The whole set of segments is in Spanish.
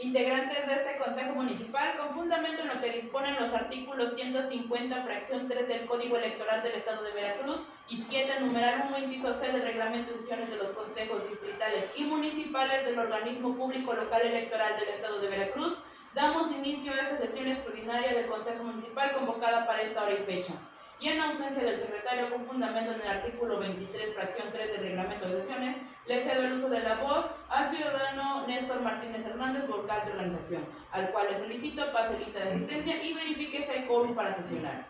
Integrantes de este Consejo Municipal, con fundamento en lo que disponen los artículos 150, fracción 3 del Código Electoral del Estado de Veracruz y 7, numeral 1, inciso C del Reglamento de Sesiones de los Consejos Distritales y Municipales del Organismo Público Local Electoral del Estado de Veracruz, damos inicio a esta sesión extraordinaria del Consejo Municipal convocada para esta hora y fecha. Y en ausencia del secretario, con fundamento en el artículo 23, fracción 3 del Reglamento de Sesiones, le cedo el uso de la voz al ciudadano Néstor Martínez Hernández, vocal de organización, al cual le solicito pase lista de asistencia y verifique si hay quórum para sesionar.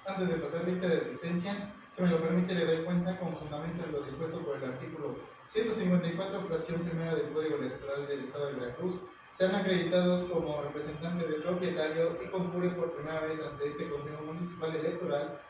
Antes de pasar lista de asistencia, si me lo permite, le doy cuenta con fundamento en lo dispuesto por el artículo 154, fracción primera del Código Electoral del Estado de Veracruz. Sean acreditados como representantes del propietario y concurre por primera vez ante este Consejo Municipal Electoral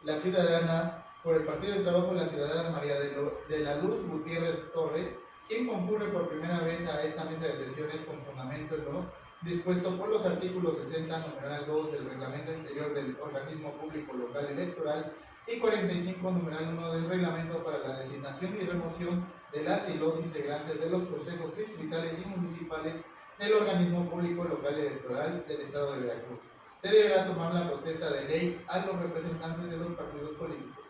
la ciudadana, por el Partido del Trabajo, la ciudadana María de la Luz Gutiérrez Torres, quien concurre por primera vez a esta mesa de sesiones con fundamento en lo dispuesto por los artículos 60, numeral 2 del Reglamento Interior del Organismo Público Local Electoral y 45, numeral 1 del Reglamento para la designación y remoción de las y los integrantes de los consejos distritales y municipales del Organismo Público Local Electoral del Estado de Veracruz. Se deberá tomar la protesta de ley a los representantes de los partidos políticos.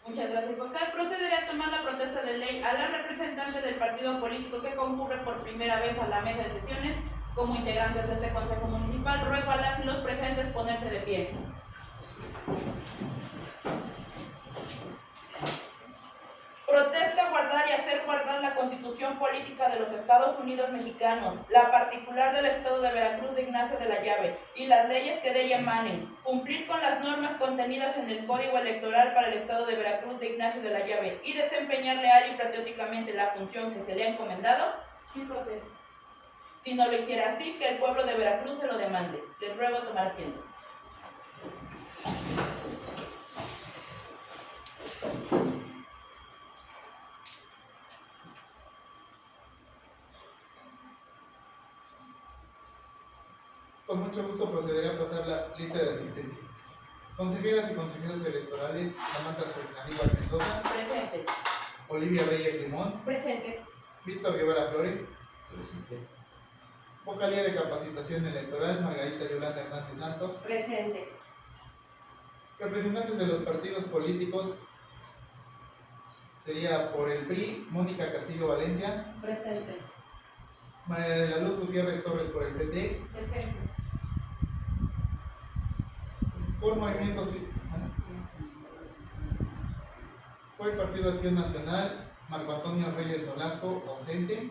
Muchas gracias, vocal. Procederé a tomar la protesta de ley a la representante del partido político que concurre por primera vez a la mesa de sesiones como integrantes de este Consejo Municipal. Ruego a las y los presentes ponerse de pie. Protesta guardar y hacer guardar la Constitución Política de los Estados Unidos Mexicanos, la particular del Estado de Veracruz de Ignacio de la Llave y las leyes que de ella emanen, cumplir con las normas contenidas en el Código Electoral para el Estado de Veracruz de Ignacio de la Llave y desempeñar leal y patrióticamente la función que se le ha encomendado, sin protesta. Si no lo hiciera así, que el pueblo de Veracruz se lo demande. Les ruego tomar asiento. Con mucho gusto procederé a pasar la lista de asistencia. Consejeras y consejeros electorales: Samantha Aníbal Mendoza. Presente. Olivia Reyes Limón. Presente. Víctor Guevara Flores. Presente. Vocalía de Capacitación Electoral: Margarita Yolanda Hernández Santos. Presente. Representantes de los partidos políticos: sería por el PRI, Mónica Castillo Valencia. Presente. María de la Luz Gutiérrez Torres por el PT. Presente. Por Movimiento por el Partido Acción Nacional, Marco Antonio Reyes Nolasco, ausente.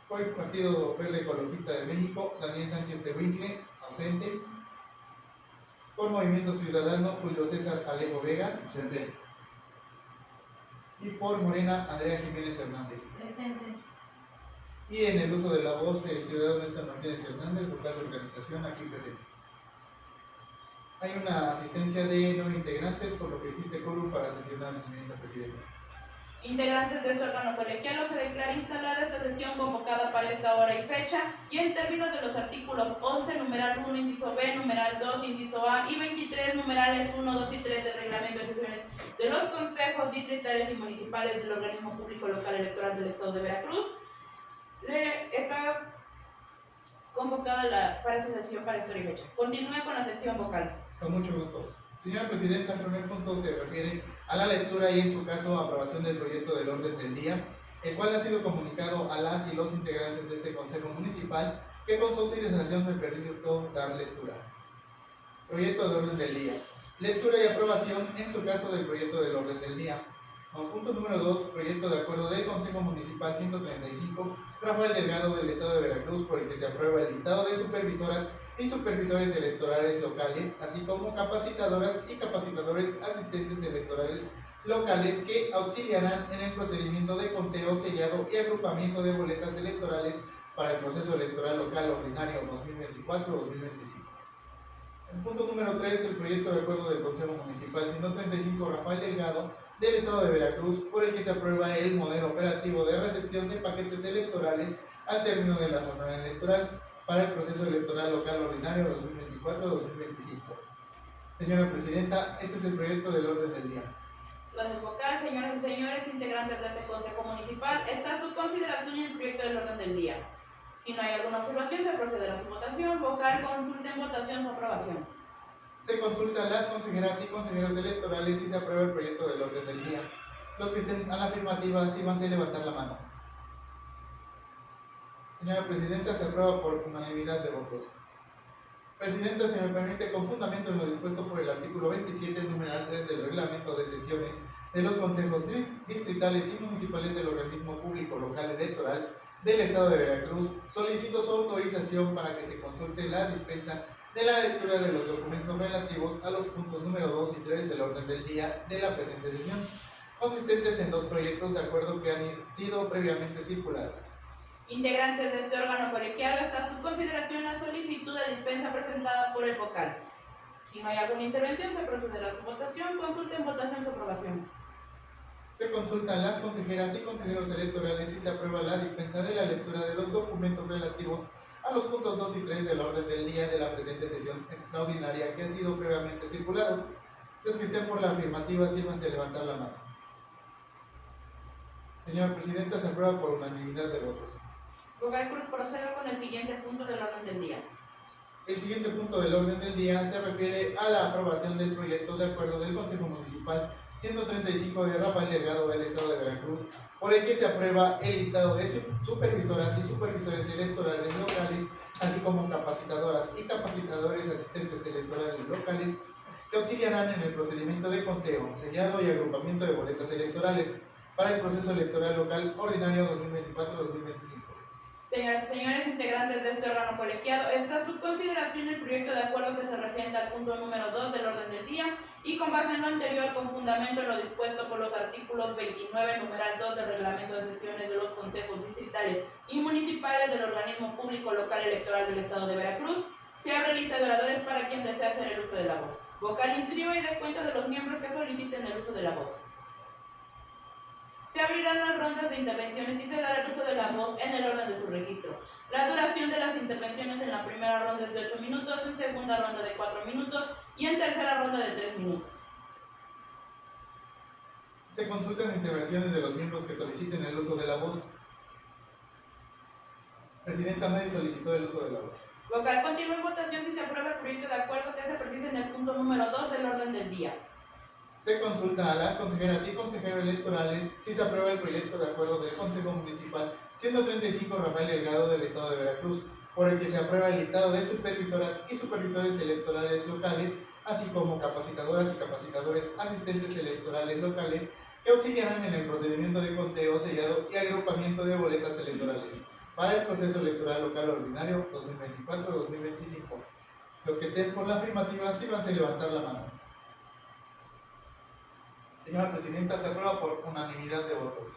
Por el Partido Verde Ecologista de México, Daniel Sánchez Tehuincle, ausente. Por Movimiento Ciudadano, Julio César Alejo Vega, presente. Y por Morena, Andrea Jiménez Hernández. Presente. Y en el uso de la voz, el ciudadano Néstor Martínez Hernández, vocal de organización, aquí presente. Hay una asistencia de 9 integrantes, por lo que existe quórum para sesionar, señorita presidenta. Integrantes de este órgano colegiado, se declara instalada esta sesión convocada para esta hora y fecha y en términos de los artículos 11, numeral 1, inciso B, numeral 2, inciso A y 23, numerales 1, 2 y 3 del Reglamento de Sesiones de los Consejos Distritales y Municipales del Organismo Público Local Electoral del Estado de Veracruz, está convocada para esta sesión para esta hora y fecha. Continúe con la sesión vocal. Con mucho gusto. Señora presidenta, el primer punto se refiere a la lectura y, en su caso, aprobación del proyecto del orden del día, el cual ha sido comunicado a las y los integrantes de este Consejo Municipal, que con su utilización me permito dar lectura. Proyecto de orden del día. Lectura y aprobación, en su caso, del proyecto del orden del día. Como punto número 2, proyecto de acuerdo del Consejo Municipal 135, Rafael Delgado del Estado de Veracruz, por el que se aprueba el listado de supervisoras y supervisores electorales locales, así como capacitadoras y capacitadores asistentes electorales locales que auxiliarán en el procedimiento de conteo, sellado y agrupamiento de boletas electorales para el proceso electoral local ordinario 2024-2025. El punto número 3, el proyecto de acuerdo del Consejo Municipal 135 Rafael Delgado del Estado de Veracruz, por el que se aprueba el modelo operativo de recepción de paquetes electorales al término de la jornada electoral para el proceso electoral local ordinario 2024-2025. Señora presidenta, este es el proyecto del orden del día. Gracias, vocal. Señoras y señores integrantes de este Consejo Municipal, está a su consideración el proyecto del del día. Si no hay alguna observación, se procederá a su votación. Vocal consulta en votación su aprobación. Se consultan las consejeras y consejeros electorales y se aprueba el proyecto del orden del día. Los que estén a la afirmativa, sírvanse a levantar la mano. Señora Presidenta, se aprueba por unanimidad de votos. Presidenta, se me permite, con fundamento en lo dispuesto por el artículo 27, numeral 3 del reglamento de sesiones de los consejos distritales y municipales del organismo público local electoral del Estado de Veracruz, solicito su autorización para que se consulte la dispensa de la lectura de los documentos relativos a los puntos número 2 y 3 del orden del día de la presente sesión, consistentes en dos proyectos de acuerdo que han sido previamente circulados. Integrantes de este órgano colegiado, está a su consideración la solicitud de dispensa presentada por el vocal. Si no hay alguna intervención, se procederá a su votación. Consulta en votación su aprobación. Se consultan las consejeras y consejeros electorales y se aprueba la dispensa de la lectura de los documentos relativos a los puntos 2 y 3 del orden del día de la presente sesión extraordinaria que han sido previamente circulados. Los que estén por la afirmativa, sírvanse a levantar la mano. Señora Presidenta, se aprueba por unanimidad de votos. Vocal Cruz, proceda con el siguiente punto del orden del día. El siguiente punto del orden del día se refiere a la aprobación del proyecto de acuerdo del Consejo Municipal 135 de Rafael Delgado del Estado de Veracruz, por el que se aprueba el listado de supervisoras y supervisores electorales locales, así como capacitadoras y capacitadores asistentes electorales locales, que auxiliarán en el procedimiento de conteo, sellado y agrupamiento de boletas electorales para el proceso electoral local ordinario 2024-2025. Señoras y señores integrantes de este órgano colegiado, está a su consideración el proyecto de acuerdo que se refiere al punto número 2 del orden del día y con base en lo anterior, con fundamento en lo dispuesto por los artículos 29, numeral 2 del reglamento de sesiones de los consejos distritales y municipales del organismo público local electoral del Estado de Veracruz, se abre lista de oradores para quien desea hacer el uso de la voz. Vocal inscriba y dé cuenta de los miembros que soliciten el uso de la voz. Se abrirán las rondas de intervenciones y se dará el uso de la voz en el orden de su registro. La duración de las intervenciones en la primera ronda es de 8 minutos, en segunda ronda de 4 minutos y en tercera ronda de 3 minutos. Se consultan intervenciones de los miembros que soliciten el uso de la voz. Presidenta, nadie solicitó el uso de la voz. Vocal continúa en votación si se aprueba el proyecto de acuerdo que se precisa en el punto número 2 del orden del día. Se consulta a las consejeras y consejeros electorales si se aprueba el proyecto de acuerdo del Consejo Municipal 135 Rafael Delgado del Estado de Veracruz, por el que se aprueba el listado de supervisoras y supervisores electorales locales, así como capacitadoras y capacitadores asistentes electorales locales que auxiliarán en el procedimiento de conteo, sellado y agrupamiento de boletas electorales para el proceso electoral local ordinario 2024-2025. Los que estén por la afirmativa, sírvanse a levantar la mano. Señora Presidenta, se aprueba por unanimidad de votos.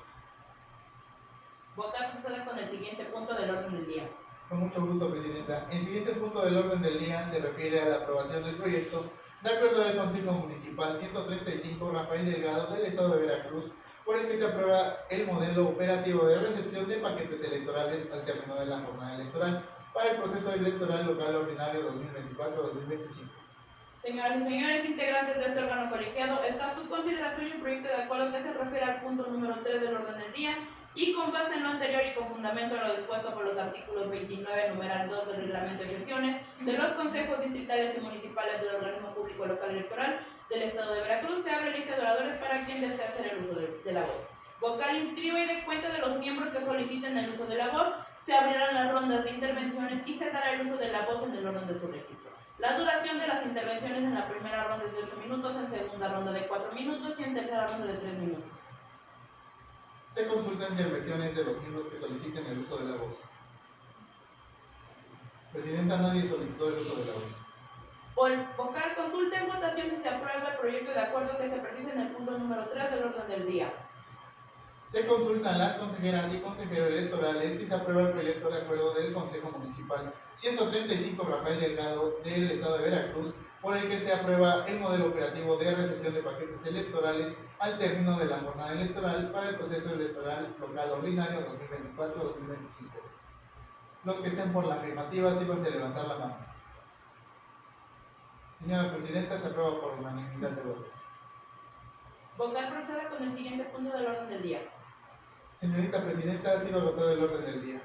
Vocal procede con el siguiente punto del orden del día. Con mucho gusto, Presidenta. El siguiente punto del orden del día se refiere a la aprobación del proyecto de acuerdo del Consejo Municipal 135 Rafael Delgado del Estado de Veracruz, por el que se aprueba el modelo operativo de recepción de paquetes electorales al término de la jornada electoral para el proceso electoral local ordinario 2024-2025. Señoras y señores integrantes de este órgano colegiado, está a su consideración el proyecto de acuerdo que se refiere al punto número 3 del orden del día y con base en lo anterior y con fundamento en lo dispuesto por los artículos 29, numeral 2 del reglamento de sesiones de los consejos distritales y municipales del organismo público local electoral del Estado de Veracruz, se abre lista de oradores para quien desea hacer el uso de la voz. Vocal inscriba y dé cuenta de los miembros que soliciten el uso de la voz. Se abrirán las rondas de intervenciones y se dará el uso de la voz en el orden de su registro. La duración de las intervenciones en la primera ronda es de 8 minutos, en segunda ronda de 4 minutos y en tercera ronda de 3 minutos. Se consultan intervenciones de los miembros que soliciten el uso de la voz. Presidenta, nadie solicitó el uso de la voz. Vocal consulta en votación si se aprueba el proyecto de acuerdo que se precisa en el punto número 3 del orden del día. Se consultan las consejeras y consejeros electorales si se aprueba el proyecto de acuerdo del Consejo Municipal 135 Rafael Delgado del Estado de Veracruz, por el que se aprueba el modelo operativo de recepción de paquetes electorales al término de la jornada electoral para el proceso electoral local ordinario 2024-2025. Los que estén por la afirmativa, sírvanse a levantar la mano. Señora Presidenta, se aprueba por unanimidad de votos. Vocal proceda con el siguiente punto del orden del día. Señorita Presidenta, ha sido agotado el orden del día.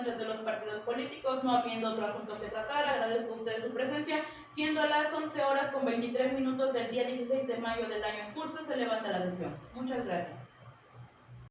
representantes de los partidos políticos. No habiendo otro asunto que tratar, agradezco a ustedes su presencia. Siendo las 11 horas con 23 minutos del día 16 de mayo del año en curso, se levanta la sesión. Muchas gracias.